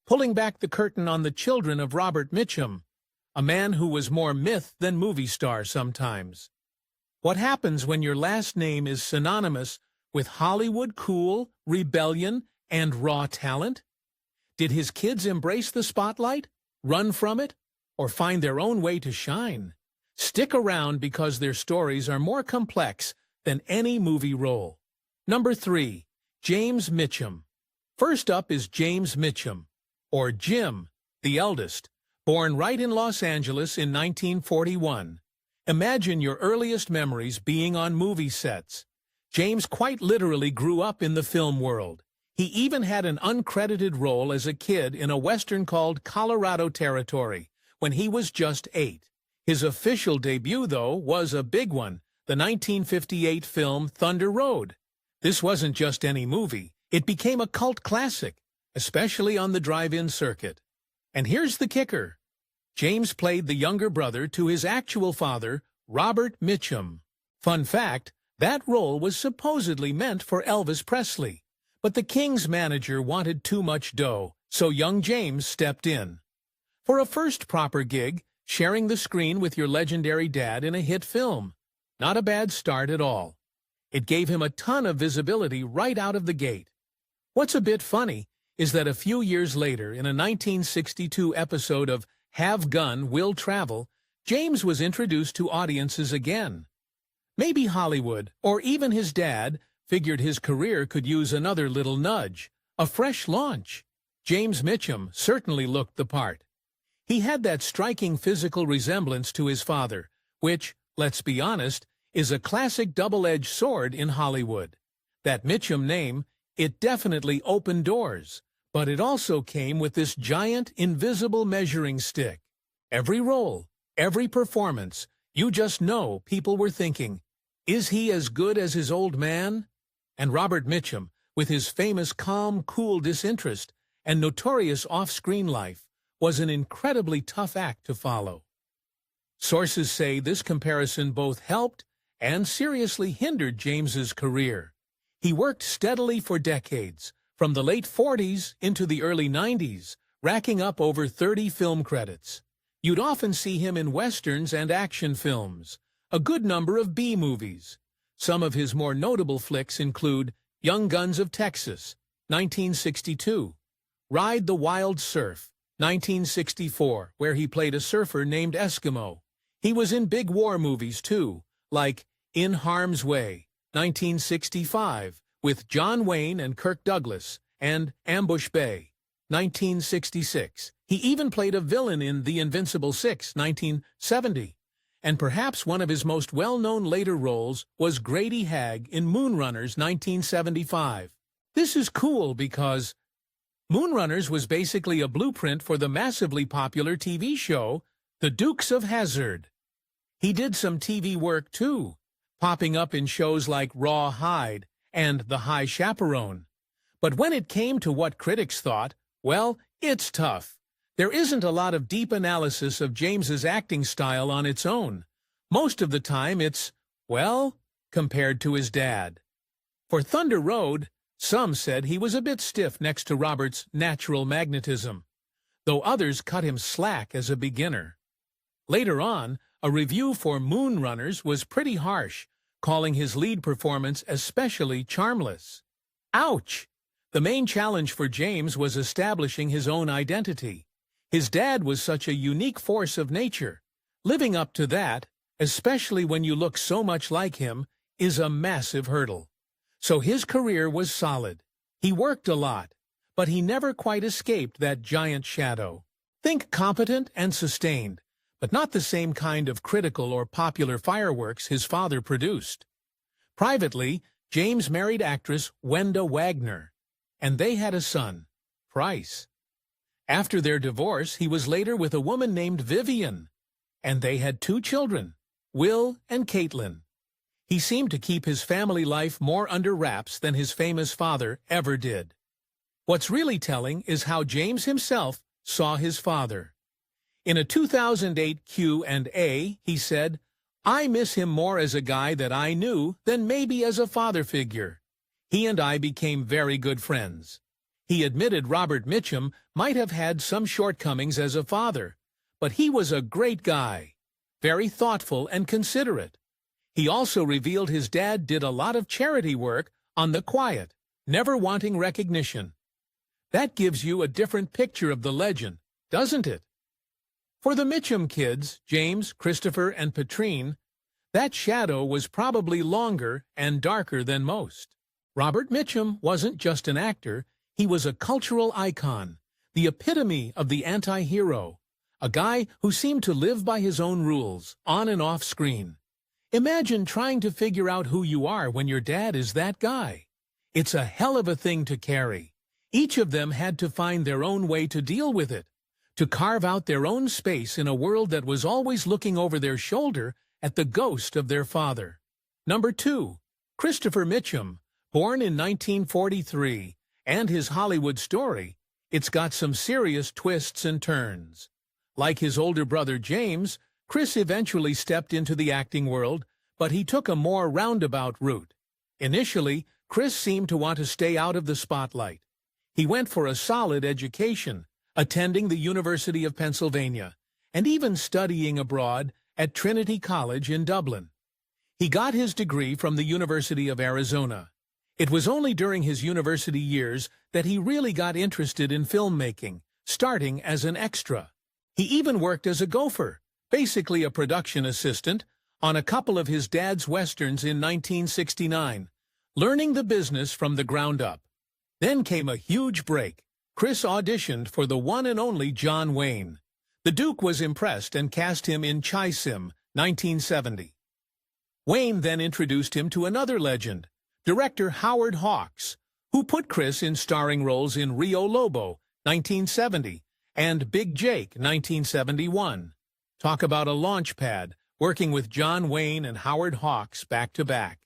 pulling back the curtain on the children of Robert Mitchum, a man who was more myth than movie star sometimes. What happens when your last name is synonymous with Hollywood cool, rebellion, and raw talent? Did his kids embrace the spotlight, run from it, or find their own way to shine? Stick around because their stories are more complex than any movie role. Number 3. James Mitchum. First up is James Mitchum, or Jim, the eldest, born right in Los Angeles in 1941. Imagine your earliest memories being on movie sets. James quite literally grew up in the film world. He even had an uncredited role as a kid in a western called Colorado Territory when he was just 8. His official debut, though, was a big one, the 1958 film Thunder Road. This wasn't just any movie. It became a cult classic, especially on the drive-in circuit. And here's the kicker. James played the younger brother to his actual father, Robert Mitchum. Fun fact, that role was supposedly meant for Elvis Presley. But the King's manager wanted too much dough, so young James stepped in. For a first proper gig, sharing the screen with your legendary dad in a hit film. Not a bad start at all. It gave him a ton of visibility right out of the gate. What's a bit funny is that a few years later, in a 1962 episode of Have Gun, Will Travel, James was introduced to audiences again. Maybe Hollywood, or even his dad, figured his career could use another little nudge, a fresh launch. James Mitchum certainly looked the part. He had that striking physical resemblance to his father, which, let's be honest, is a classic double-edged sword in Hollywood. That Mitchum name, it definitely opened doors, but it also came with this giant, invisible measuring stick. Every role, every performance, you just know people were thinking, is he as good as his old man? And Robert Mitchum, with his famous calm, cool disinterest and notorious off-screen life, was an incredibly tough act to follow. Sources say this comparison both helped and seriously hindered James's career. He worked steadily for decades, from the late 40s into the early 90s, racking up over 30 film credits. You'd often see him in westerns and action films, a good number of B-movies. Some of his more notable flicks include Young Guns of Texas, 1962, Ride the Wild Surf, 1964, where he played a surfer named Eskimo. He was in big war movies, too, like In Harm's Way, 1965, with John Wayne and Kirk Douglas, and Ambush Bay, 1966. He even played a villain in The Invincible Six, 1970. And perhaps one of his most well-known later roles was Grady Hagg in Moonrunners, 1975. This is cool because Moonrunners was basically a blueprint for the massively popular TV show, The Dukes of Hazzard. He did some TV work, too, popping up in shows like Rawhide and The High Chaperone. But when it came to what critics thought, well, it's tough. There isn't a lot of deep analysis of James's acting style on its own. Most of the time it's, well, compared to his dad. For Thunder Road, some said he was a bit stiff next to Robert's natural magnetism, though others cut him slack as a beginner. Later on, a review for Moonrunners was pretty harsh, calling his lead performance especially charmless. Ouch! The main challenge for James was establishing his own identity. His dad was such a unique force of nature. Living up to that, especially when you look so much like him, is a massive hurdle. So his career was solid. He worked a lot, but he never quite escaped that giant shadow. Think competent and sustained, but not the same kind of critical or popular fireworks his father produced. Privately, James married actress Wenda Wagner, and they had a son, Price. After their divorce, he was later with a woman named Vivian, and they had 2 children, Will and Caitlin. He seemed to keep his family life more under wraps than his famous father ever did. What's really telling is how James himself saw his father. In a 2008 Q&A, he said, "I miss him more as a guy that I knew than maybe as a father figure. He and I became very good friends. He admitted Robert Mitchum might have had some shortcomings as a father, but he was a great guy, very thoughtful and considerate. He also revealed his dad did a lot of charity work on the quiet, never wanting recognition. That gives you a different picture of the legend, doesn't it? For the Mitchum kids, James, Christopher, and Petrine, that shadow was probably longer and darker than most. Robert Mitchum wasn't just an actor, he was a cultural icon, the epitome of the anti-hero, a guy who seemed to live by his own rules, on and off screen. Imagine trying to figure out who you are when your dad is that guy. It's a hell of a thing to carry. Each of them had to find their own way to deal with it, to carve out their own space in a world that was always looking over their shoulder at the ghost of their father. Number 2. Christopher Mitchum, born in 1943, and his Hollywood story, it's got some serious twists and turns. Like his older brother James, Chris eventually stepped into the acting world, but he took a more roundabout route. Initially, Chris seemed to want to stay out of the spotlight. He went for a solid education, attending the University of Pennsylvania, and even studying abroad at Trinity College in Dublin. He got his degree from the University of Arizona. It was only during his university years that he really got interested in filmmaking, starting as an extra. He even worked as a gopher, basically a production assistant, on a couple of his dad's westerns in 1969, learning the business from the ground up. Then came a huge break. Chris auditioned for the one and only John Wayne. The Duke was impressed and cast him in Chi-Sim, 1970. Wayne then introduced him to another legend, director Howard Hawks, who put Chris in starring roles in Rio Lobo, 1970, and Big Jake, 1971. Talk about a launch pad, working with John Wayne and Howard Hawks back-to-back.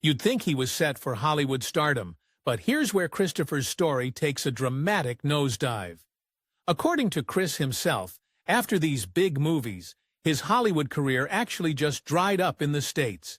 You'd think he was set for Hollywood stardom, but here's where Christopher's story takes a dramatic nosedive. According to Chris himself, after these big movies, his Hollywood career actually just dried up in the States.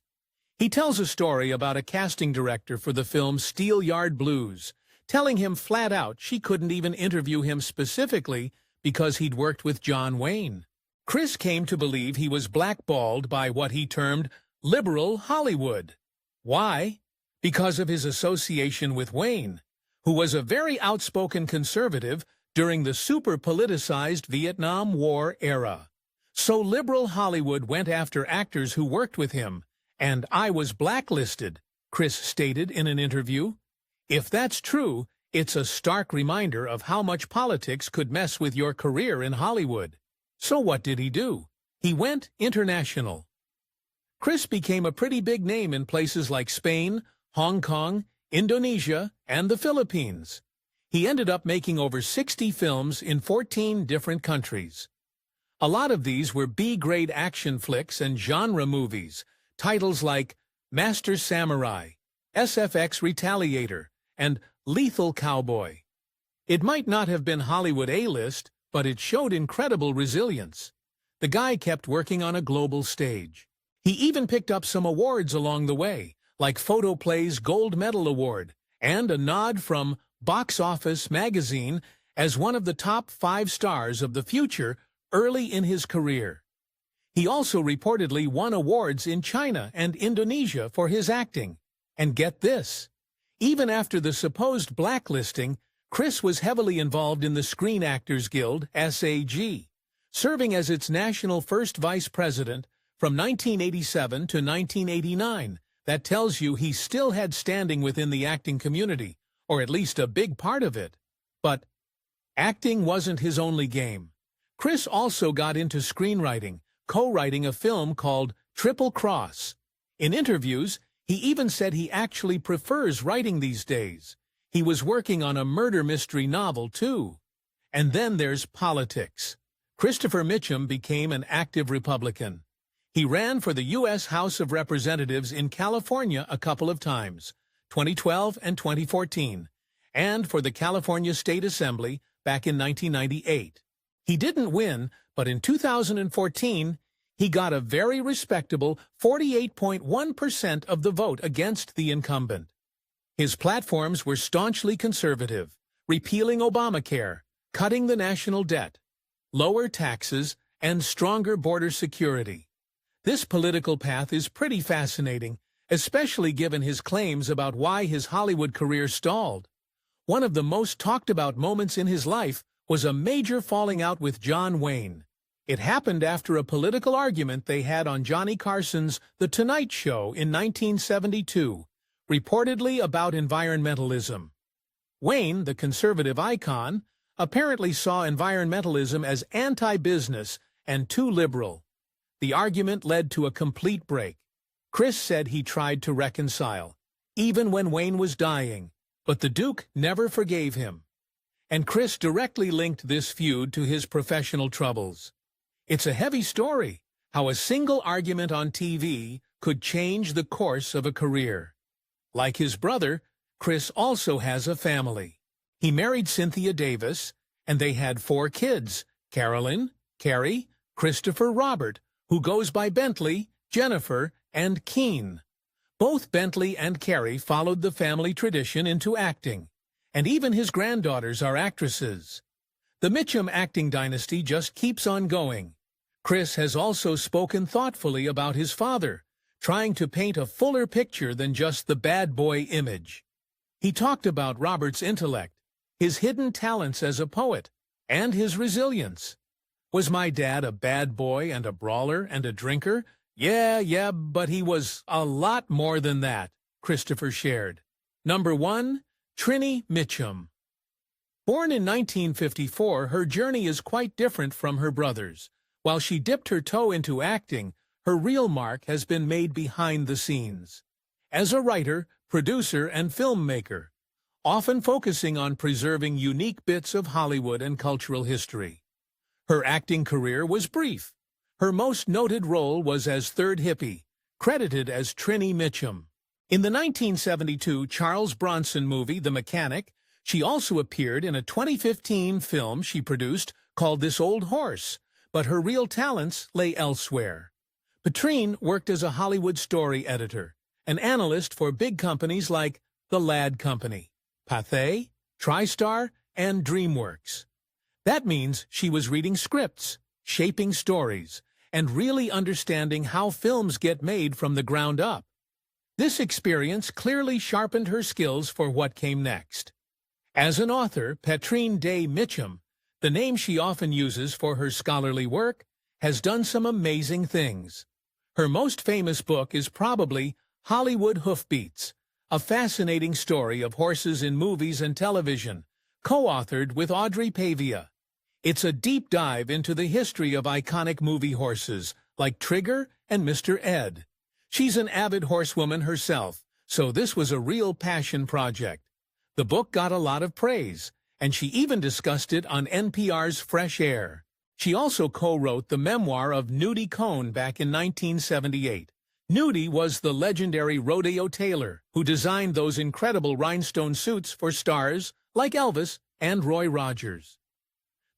He tells a story about a casting director for the film Steelyard Blues, telling him flat out she couldn't even interview him specifically because he'd worked with John Wayne. Chris came to believe he was blackballed by what he termed liberal Hollywood. Why? Because of his association with Wayne, who was a very outspoken conservative during the super-politicized Vietnam War era. So liberal Hollywood went after actors who worked with him, and I was blacklisted, Chris stated in an interview. If that's true, it's a stark reminder of how much politics could mess with your career in Hollywood. So what did he do? He went international. Chris became a pretty big name in places like Spain, Hong Kong, Indonesia, and the Philippines. He ended up making over 60 films in 14 different countries. A lot of these were B-grade action flicks and genre movies, titles like Master Samurai, SFX Retaliator, and Lethal Cowboy. It might not have been Hollywood A-list, but it showed incredible resilience. The guy kept working on a global stage. He even picked up some awards along the way, like Photoplay's Gold Medal Award, and a nod from Box Office magazine as one of the top 5 stars of the future early in his career. He also reportedly won awards in China and Indonesia for his acting. And get this, even after the supposed blacklisting, Chris was heavily involved in the Screen Actors Guild, SAG, serving as its national first vice president from 1987 to 1989. That tells you he still had standing within the acting community, or at least a big part of it. But acting wasn't his only game. Chris also got into screenwriting, co-writing a film called Triple Cross. In interviews, he even said he actually prefers writing these days. He was working on a murder mystery novel, too. And then there's politics. Christopher Mitchum became an active Republican. He ran for the U.S. House of Representatives in California a couple of times, 2012 and 2014, and for the California State Assembly back in 1998. He didn't win, but in 2014, he got a very respectable 48.1% of the vote against the incumbent. His platforms were staunchly conservative, repealing Obamacare, cutting the national debt, lower taxes, and stronger border security. This political path is pretty fascinating, especially given his claims about why his Hollywood career stalled. One of the most talked about moments in his life was a major falling out with John Wayne. It happened after a political argument they had on Johnny Carson's The Tonight Show in 1972, reportedly about environmentalism. Wayne, the conservative icon, apparently saw environmentalism as anti-business and too liberal. The argument led to a complete break. Chris said he tried to reconcile, even when Wayne was dying, but the Duke never forgave him. And Chris directly linked this feud to his professional troubles. It's a heavy story, how a single argument on TV could change the course of a career. Like his brother, Chris also has a family. He married Cynthia Davis, and they had 4 kids, Carolyn, Carrie, Christopher Robert, who goes by Bentley, Jennifer, and Keen. Both Bentley and Carrie followed the family tradition into acting, and even his granddaughters are actresses. The Mitchum acting dynasty just keeps on going. Chris has also spoken thoughtfully about his father, trying to paint a fuller picture than just the bad boy image. He talked about Robert's intellect, his hidden talents as a poet, and his resilience. Was my dad a bad boy and a brawler and a drinker? Yeah, but he was a lot more than that, Christopher shared. Number 1, Petrine Mitchum. Born in 1954, her journey is quite different from her brother's. While she dipped her toe into acting, her real mark has been made behind the scenes. As a writer, producer, and filmmaker, often focusing on preserving unique bits of Hollywood and cultural history. Her acting career was brief. Her most noted role was as Third Hippie, credited as Petrine Mitchum. In the 1972 Charles Bronson movie The Mechanic, she also appeared in a 2015 film she produced called This Old Horse, but her real talents lay elsewhere. Petrine worked as a Hollywood story editor, an analyst for big companies like The Ladd Company, Pathé, TriStar, and DreamWorks. That means she was reading scripts, shaping stories, and really understanding how films get made from the ground up. This experience clearly sharpened her skills for what came next. As an author, Petrine Mitchum, the name she often uses for her scholarly work, has done some amazing things. Her most famous book is probably Hollywood Hoofbeats, a fascinating story of horses in movies and television, co-authored with Audrey Pavia. It's a deep dive into the history of iconic movie horses like Trigger and Mr. Ed. She's an avid horsewoman herself, so this was a real passion project. The book got a lot of praise, and she even discussed it on NPR's Fresh Air. She also co-wrote the memoir of Nudie Cohn back in 1978. Nudie was the legendary rodeo tailor who designed those incredible rhinestone suits for stars like Elvis and Roy Rogers.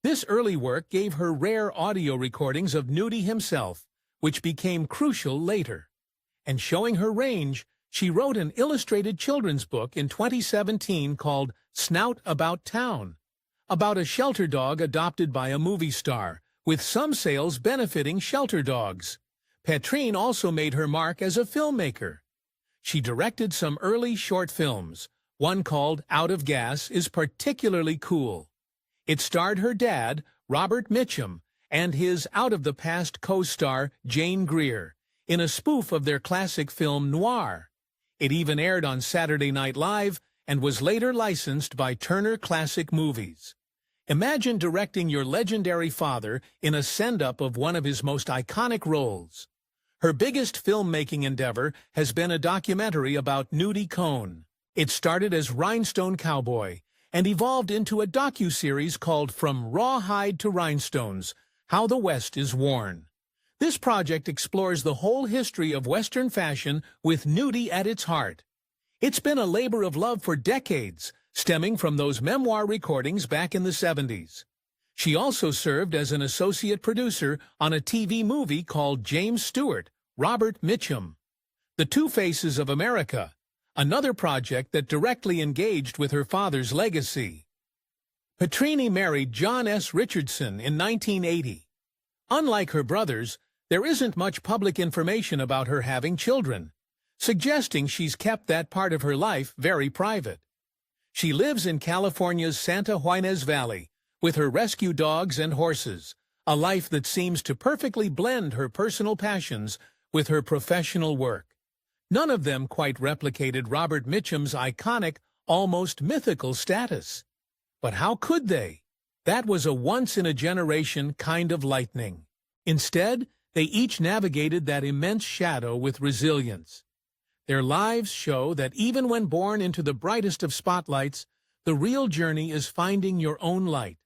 This early work gave her rare audio recordings of Nudie himself, which became crucial later. And showing her range, she wrote an illustrated children's book in 2017 called Snout About Town, about a shelter dog adopted by a movie star, with some sales benefiting shelter dogs. Petrine also made her mark as a filmmaker. She directed some early short films. One called Out of Gas is particularly cool. It starred her dad, Robert Mitchum, and his out-of-the-past co-star, Jane Greer, in a spoof of their classic film Noir. It even aired on Saturday Night Live and was later licensed by Turner Classic Movies. Imagine directing your legendary father in a send-up of one of his most iconic roles. Her biggest filmmaking endeavor has been a documentary about Nudie Cohn. It started as Rhinestone Cowboy and evolved into a docuseries called From Rawhide to Rhinestones, How the West is Worn. This project explores the whole history of Western fashion with Nudie at its heart. It's been a labor of love for decades, stemming from those memoir recordings back in the 70s. She also served as an associate producer on a TV movie called James Stewart, Robert Mitchum. The Two Faces of America, another project that directly engaged with her father's legacy. Petrine married John S. Richardson in 1980. Unlike her brothers, there isn't much public information about her having children, suggesting she's kept that part of her life very private. She lives in California's Santa Ynez Valley with her rescue dogs and horses, a life that seems to perfectly blend her personal passions with her professional work. None of them quite replicated Robert Mitchum's iconic, almost mythical status. But how could they? That was a once-in-a-generation kind of lightning. Instead, they each navigated that immense shadow with resilience. Their lives show that even when born into the brightest of spotlights, the real journey is finding your own light,